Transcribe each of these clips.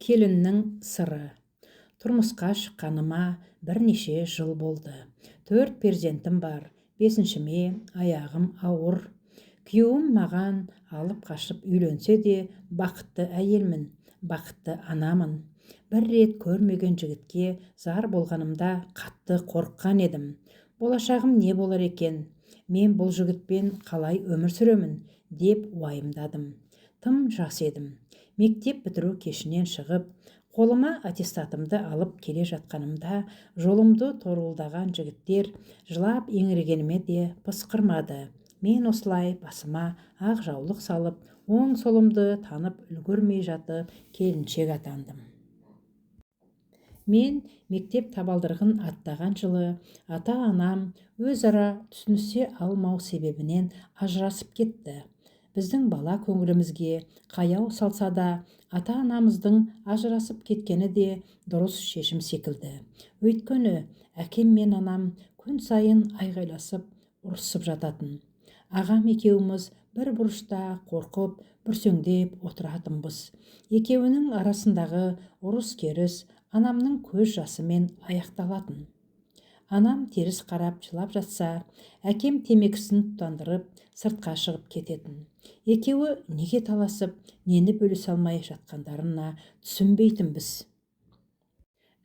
Келіннің сыры. Тұрмысқа шыққаныма бірнеше жыл болды. 4 перзентім бар. 5-шіме аяғым ауыр. Күйеуім маған алып қашып үйленсе де бақытты әйелмін, бақытты анамын. Бір рет көрмеген жігітке зар болғанымда қатты қорыққан едім. Болашағым не болар екен? Мен бұл жігітпен қалай өмір сүремін деп уайымдадым. Тым жас едім. Мектеп бітіру кешінен шығып, қолыма аттестатымды алып келе жатқанымда жолымды торуылдаған жігіттер жылап еңіргеніме де пысқырмады. Мен осылай басыма ақ жаулық салып, оң солымды танып үлгермей жатып келіншек атандым. Мен мектеп табалдырығын аттаған жылы ата-анам өзара түсінісе алмау себебінен ажырасып кетті. Біздің бала көңілімізге қаяу салса да, ата-анамыздың ажырасып кеткені де дұрыс шешім секілді. Өйткені әкем мен анам күн сайын айғайласып, ұрысып жататын. Ағам екеуміз бір бұрышта қорқып, бүрсеңдеп отыратынбыз. Екеуінің арасындағы ұрыс-керіс анамның көз жасымен аяқталатын. Анам теріс қарап жылап жатса, әкем темекісін тұтандырып сыртқа шығып кететін. Екеуі неге таласып, нені бөлісе алмай жатқандарына түсінбейтінбіз.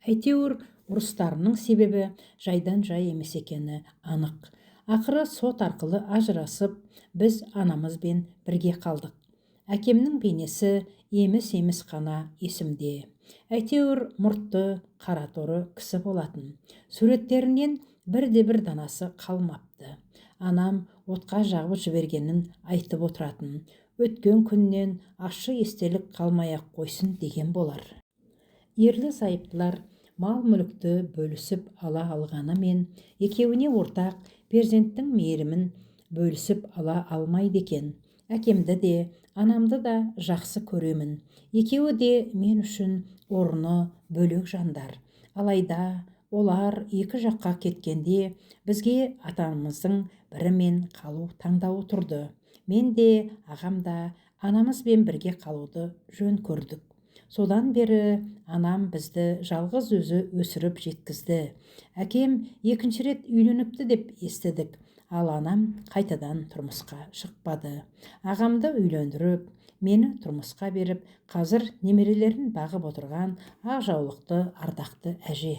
Әйтеуір ұрыстарының себебі жайдан жай емес екені анық. Ақыры сот арқылы ажырасып, біз анамызбен бірге қалдық. Әкемнің бейнесі еміс-еміс қана есімде. Әйтеуір мұртты, қара торы кісі болатын. Суреттерінен бірде-бір данасы қалмапты. Анам отқа жағып жібергенін айтып отыратын. Өткен күннен ащы естелік қалмай-ақ қойсын деген болар. Ерлі зайыптылар мал-мүлікті бөлісіп ала алғанымен, екеуіне ортақ перзенттің мейірімін бөлісіп ала алмайды екен. Әкемді де, анамды да жақсы көремін. Екеуі де мен үшін орны бөлек жандар. Алайда олар екі жаққа кеткенде бізге атамыздың бірімен қалу таңдауы тұрды. Мен де, ағам да анамызбен бірге қалуды жөн көрдік. Содан бері анам бізді жалғыз өзі өсіріп жеткізді. Әкем екінші рет үйленіпті деп естідік, ал анам қайтадан тұрмысқа шықпады. Ағамды үйлендіріп, мені тұрмысқа беріп, қазір немерелерін бағып отырған ақ жаулықты ардақты әже.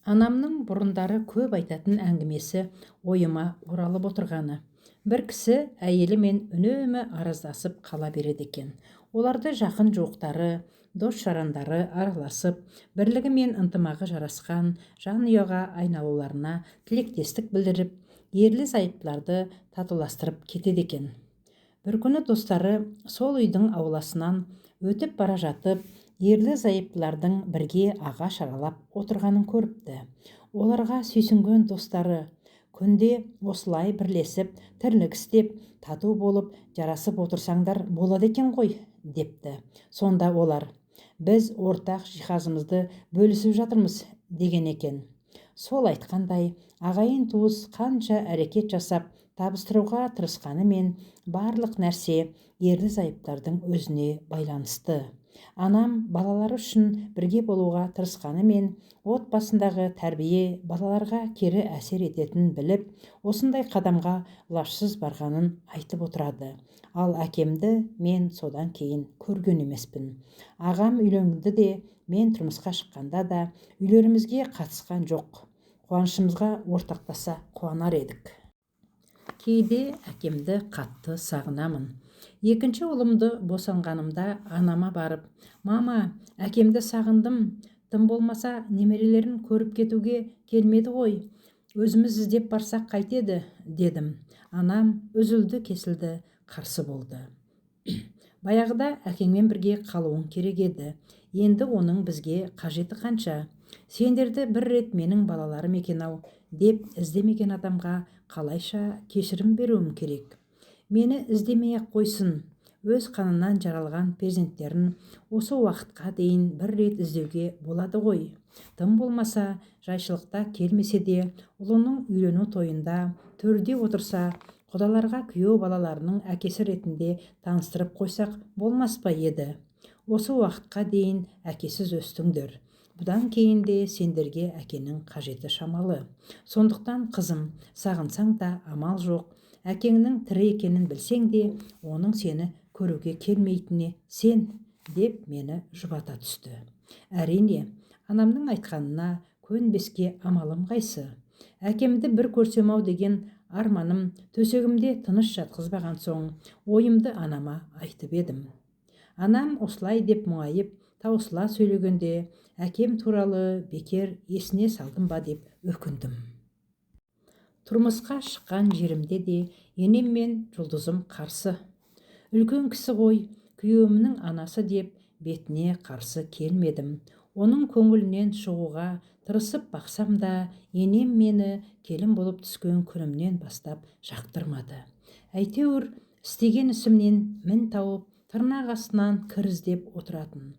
Анамның бұрындары көп айтатын әңгімесі ойыма оралып отырғаны. Бір кісі әйелімен үнемі араздасып қала береді екен. Оларды жақын жуықтары, дос-жарандары араласып, бірлігі мен ынтымағы жарасқан жанұяға айналуларына тілектестік білдіріп, ерлі-зайыптыларды татуластырып кетеді екен. Бір күні достары сол үйдің ауласынан өтіп бара жатып, ерлі-зайыптылардың бірге ағаш аралап отырғанын көріпті. Оларға сүйсінген достары, күнде осылай бірлесіп, тірлік істеп, тату болып, жарасып отырсаңдар болады екен ғой, депті. Сонда олар, біз ортақ жиһазымызды бөлісіп жатырмыз деген екен. Сол айтқандай, ағайын туыс қанша әрекет жасап, табыстыруға тырысқанымен барлық нәрсе ерлі-зайыптардың өзіне байланысты. Анам балалары үшін бірге болуға тырысқанымен, отбасындағы тәрбие балаларға кері әсер ететінін біліп, осындай қадамға лажсыз барғанын айтып отырады. Ал әкемді мен содан кейін көрген емеспін. Ағам үйленді де, мен тұрмысқа шыққанда да үйлерімізге қатысқан жоқ. Қуанышымызға ортақтаса қуанар едік. Кейде әкемді қатты сағынамын. Екінші ұлымды босанғанымда анама барып, мама, әкемді сағындым, тым болмаса немерелерін көріп кетуге келмеді ғой, өзіміз іздеп барсақ қайтеді, дедім. Анам үзілді кесілді қарсы болды. Баяғыда әкеңмен бірге қалуың керек еді, енді оның бізге қажеті қанша? Сендерді бір рет менің балаларым екен-ау деп іздемеген адамға қалайша кешірім беруім керек? Мені іздемей-ақ қойсын, өз қанынан жаралған перзенттерін осы уақытқа дейін бір рет іздеуге болады ғой. Тым болмаса, жайшылықта келмесе де, ұлының үйлену тойында төрде отырса, құдаларға күйеу балаларының әкесі ретінде таныстырып қойсақ болмас па еді? Осы уақытқа дейін әкесіз өстіңдер. Бұдан кейін де сендерге әкенің қажеті шамалы. Сондықтан қызым, сағынсаң да амал жоқ. Әкеңнің тірі екенін білсең де, оның сені көруге келмейтініне сен, деп мені жұбата түсті. Әрине, анамның айтқанына көнбеске амалым қайсы. Әкемді бір көрсем-ау деген арманым төсегімде тыныш жатқызбаған соң, ойымды анама айтып едім. Анам осылай деп мұңайып, таусыла сөйлегенде, әкем туралы бекер есіне салдым ба деп өкіндім. Тұрмысқа шыққан жерімде де енем мен жұлдызым қарсы. Үлкен кісі ғой, күйеуімнің анасы деп бетіне қарсы келмедім. Оның көңілінен шығуға тырысып бақсам да, енем мені келін болып түскен күнімнен бастап жақтырмады. Әйтеуір, істеген ісімнен мін тауып, тырнақ астынан кір іздеп отыратын.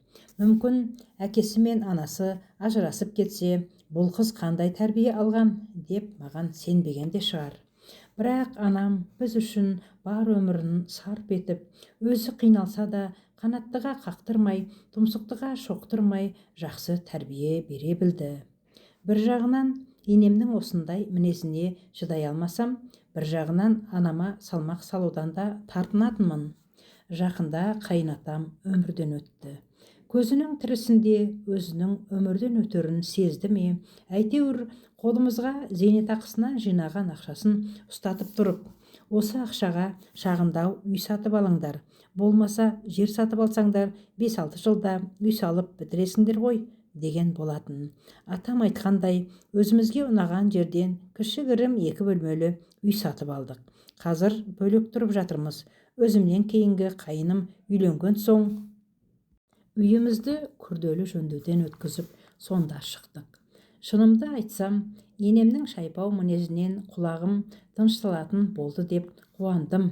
Мүмкін әкесі мен анасы ажырасып кетсе, бұл қыз қандай тәрбие алған деп маған сенбеген де шығар. Бірақ анам біз үшін бар өмірін сарп етіп, өзі қиналса да қанаттыға қақтырмай, тұмсықтыға шоқтырмай жақсы тәрбие бере білді. Бір жағынан енемнің осындай мінезіне шыдай алмасам, бір жағынан анама салмақ салудан да тартынатынмын. Жақында қайынатам өмірден өтті. Көзінің тірісінде өзінің өмірден өтерін сезді ме, әйтеуір қолымызға зейнетақысынан жинаған ақшасын ұстатып тұрып, осы ақшаға шағындау үй сатып алыңдар, болмаса жер сатып алсаңдар 5-6 жылда үй салып бітіресіңдер ғой, деген болатын. Атам айтқандай, өзімізге ұнаған жерден кішігірім 2 бөлмелі үй сатып алдық. Қазір бөлек тұрып жатырмыз. Өзімнен кейінгі қайыным үйленген соң үйімізді күрделі жөндеуден өткізіп, сонда шықтық. Шынымды айтсам, енемнің шайпау мінезінен құлағым тынышталатын болды деп қуандым.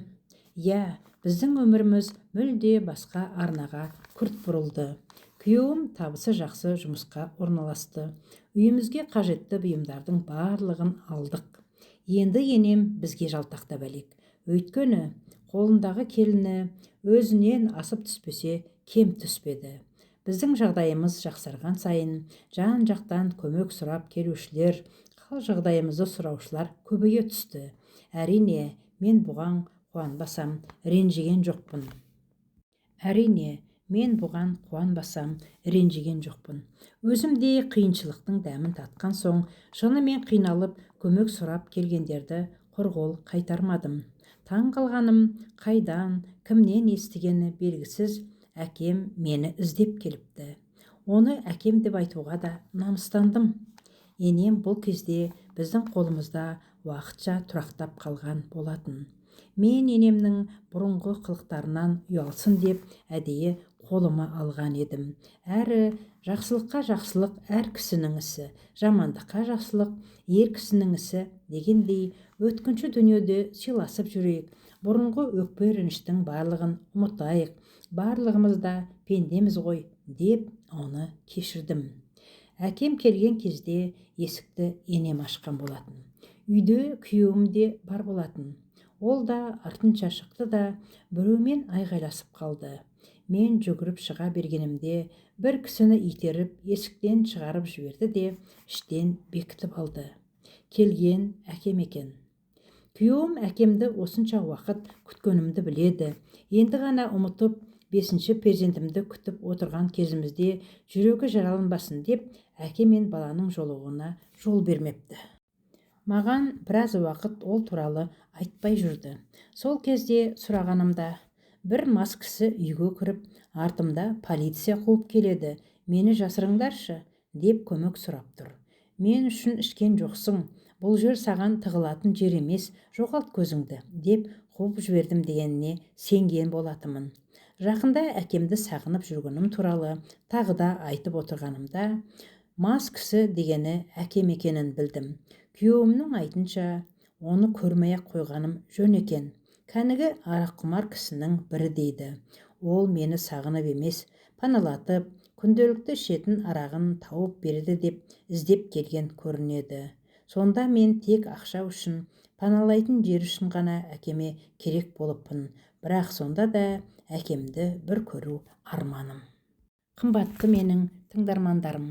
Біздің өміріміз мүлде басқа арнаға күрт бұрылды. Күйеуім табысы жақсы жұмысқа орналасты. Үйімізге қажетті бұйымдардың барлығын алдық. Енді енем бізге жалтақтап әлек. Өйткені қолындағы келіні өзінен асып түспесе, кем түспеді. Біздің жағдайымыз жақсарған сайын, жан-жақтан көмек сұрап келушілер, қал жағдайымызды сұраушылар көбейе түсті. Әрине, мен бұған қуанбасам, ренжіген жоқпын. Өзім де қиыншылықтың дәмін татқан соң, шынымен қиналып, көмек сұрап келгендерді құр қол қайтармадым. Таң қалғаным, қайдан, кімнен естігені белгісіз, әкем мені іздеп келіпті. Оны әкем деп айтуға да намыстандым. Енем бұл кезде біздің қолымызда уақытша тұрақтап қалған болатын. Мен енемнің бұрынғы қылықтарынан ұялсын деп әдейі қолыма алған едім. Әрі жақсылыққа жақсылық әр кісінің ісі, жамандыққа жақсылық ер кісінің ісі дегендей, өткінші дүниеде сыйласып жүрейік, бұрынғы өкпе реніштің барлығын ұмытайық, барлығымыз да пендеміз ғой деп оны кешірдім. Әкем келген кезде есікті енем ашқан болатын. Үйде күйеуім де бар болатын. Ол да артынша шықты да біреумен айғайласып қалды. Мен жүгіріп шыға бергенімде бір кісіні итеріп есіктен шығарып жіберді де іштен бекітіп алды. Келген әкем екен. Күйеуім әкемді осынша уақыт күткенімді біледі. Енді ғана ұмытып, 5-ші перзентімді күтіп отырған кезімізде жүрегі жараланбасын деп әке мен баланың жолығуына жол бермепті. Маған біраз уақыт ол туралы айтпай жүрді. Сол кезде сұрағанымда, бір мас кісі үйге кіріп, артымда полиция қуып келеді, мені жасырыңдаршы, деп көмек сұрап тұр. Мен үшін ішкен жоқсың, бұл жер саған тығылатын жер емес, жоғалт көзіңді, деп қуып жібердім дегеніне сенген болатымын. Жақында әкемді сағынып жүргенім туралы тағы да айтып отырғанымда, мас кісі дегені әкем екенін білдім. Күйеуімнің айтынша, оны көрмей-ақ қойғаным жөн екен. Кәнігі араққұмар кісінің бірі дейді. Ол мені сағынып емес, паналатып, күнделікті ішетін арағын тауып береді деп іздеп келген көрінеді. Сонда мен тек ақша үшін, паналайтын жер үшін ғана әкеме керек болыппын. Бірақ сонда да әкемді бір көру арманым. Қымбатты менің тыңдармандарым,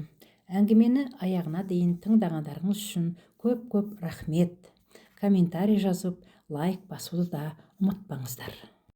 әңгімені аяғына дейін тыңдағандарыңыз үшін көп рахмет. Комментарий жазып, лайк басуды да ұмытпаңыздар.